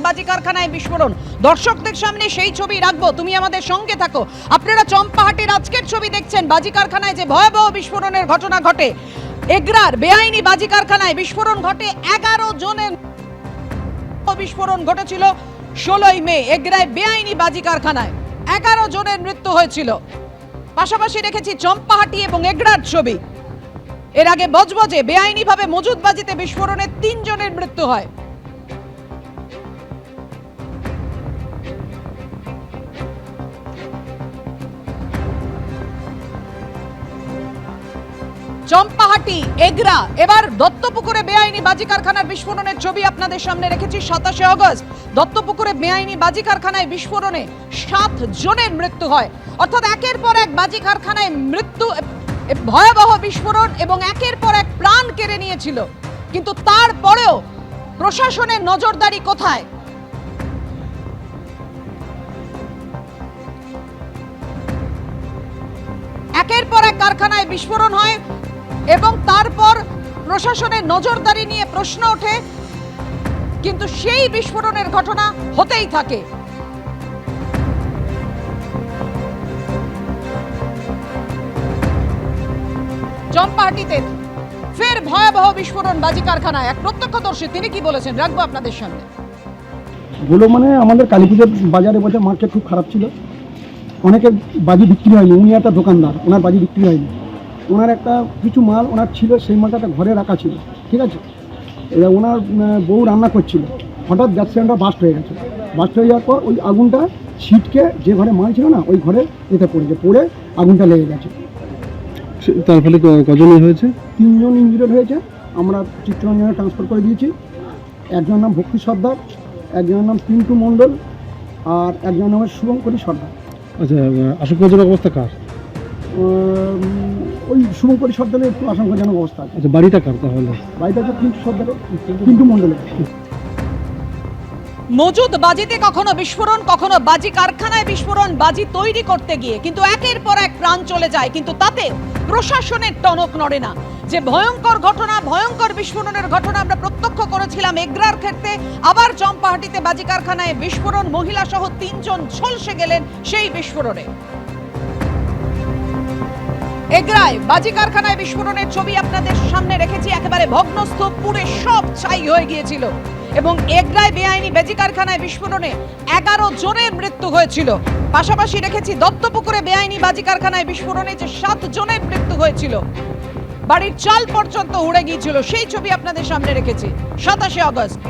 বাজি কারখানায় বিস্ফোরণ। দর্শকদের সামনে সেই ছবি রাখবো, তুমি আমাদের সঙ্গে থাকো। আপনারা চম্পাহাটির আজকের ছবি দেখছেন, বাজি কারখানায় যে ভয়াবহ বিস্ফোরণের ঘটনা ঘটে। এগরার বেআইনি বাজি কারখানায় বিস্ফোরণ ঘটে, 11 জনের বিস্ফোরণ ঘটেছিল 16ই মে। এগরায় বেআইনি বাজি কারখানায় 11 জনের মৃত্যু হয়েছিল। পাশাপাশি রেখেছি চম্পাহাটি এবং এগরার ছবি। এর আগে বজবজে বেআইনিভাবে মজুদ বাজিতে বিস্ফোরণে 3 জনের মৃত্যু হয়। চম্পাহাটি, এগরা, এবার দত্তপুকুরে বেআইনি বাজি কারখানার বিস্ফোরণের ছবি আপনাদের সামনে রেখেছি। 27শে আগস্ট দত্তপুকুরে বেআইনি বাজি কারখানায় বিস্ফোরণে 7 জনের মৃত্যু হয়। অর্থাৎ একের পর এক বাজি কারখানায় মৃত্যু, ভয়াবহ বিস্ফোরণ এবং একের পর এক প্রাণ কেড়ে নিয়েছিল। কিন্তু তারপরেও প্রশাসনের নজরদারি কোথায়? একের পর এক কারখানায় বিস্ফোরণ হয় এবং তারপর প্রশাসনের নজরদারি নিয়ে প্রশ্ন ওঠে, কিন্তু সেই বিস্ফোরণের ঘটনা হতেই থাকে। চম্পাহাটিতে ফের ভয়াবহ বিস্ফোরণ বাজি কারখানায়। এক প্রত্যক্ষদর্শী, তিনি কি বলেছেন রাখবো আপনাদের সামনে। বলো মানে আমাদের কালীপুজোর বাজারে বলতে মার্কেট খুব খারাপ ছিল, অনেকের বাজি বিক্রি হয়নি। উনি একটা দোকানদার, ওনার বাজি বিক্রি হয়নি। ওনার একটা কিছু মাল ওনার ছিল, সেই মালটা একটা ঘরে রাখা ছিল, ঠিক আছে। এবার ওনার বউ রান্না করছিল, হঠাৎ গ্যাস সিলিন্ডার বাস্ট হয়ে গেছে। বাস্ট হয়ে যাওয়ার পর ওই আগুনটা ছিটকে যে ঘরে মাল ছিল না, ওই ঘরে এতে পড়ে আগুনটা লেগে গেছে। তার ফলে কজন হয়েছে? 3 জন ইঞ্জুরিড হয়েছে। আমরা চিত্তরঞ্জনে ট্রান্সফার করে দিয়েছি। একজনের নাম ভক্তি সর্দার, একজনের নাম পিন্টু মণ্ডল, আর একজনের নাম শুভঙ্করী সর্দার। আচ্ছা, আশঙ্কাজনক অবস্থা কার? ওই শুভঙ্করী সর্দারের একটু আশঙ্কাজনক অবস্থা আছে। আচ্ছা, বাড়িটা কার তাহলে? বাড়িটা হচ্ছে পিন্টু সর্দারের, পিন্টু মণ্ডলের। মজুদ বাজিতে কখনো বিস্ফোরণ, কখনো বাজি কারখানায় বিস্ফোরণ, বাজি তৈরি করতে গিয়ে কিন্তু একের পর এক প্রাণ চলে যায়, কিন্তু তাতে প্রশাসনের টনক নড়ে না। যে ভয়ঙ্কর ঘটনা, ভয়ঙ্কর বিস্ফোরণের ঘটনা আমরা প্রত্যক্ষ করেছিলাম এগরার ক্ষেত্রে, আবার চম্পাহাটিতে বাজি কারখানায় বিস্ফোরণ, মহিলা সহ 3 জন ঝলসে গেলেন সেই বিস্ফোরণে। এগরায় বাজি কারখানায় বিস্ফোরণের ছবি আপনাদের সামনে রেখেছি। একেবারে ভগ্নস্তূপ, পুড়ে সব ছাই হয়ে গিয়েছিল। এবং এগরায় বেআইনি বাজি কারখানায় বিস্ফোরণে 11 জনের মৃত্যু হয়েছিল। পাশাপাশি রেখেছি দত্তপুকুরে বেআইনি বাজি কারখানায় বিস্ফোরণে যে 7 জনের মৃত্যু হয়েছিল, বাড়ির চাল পর্যন্ত উড়ে গিয়েছিল, সেই ছবি আপনাদের সামনে রেখেছি। 27শে আগস্ট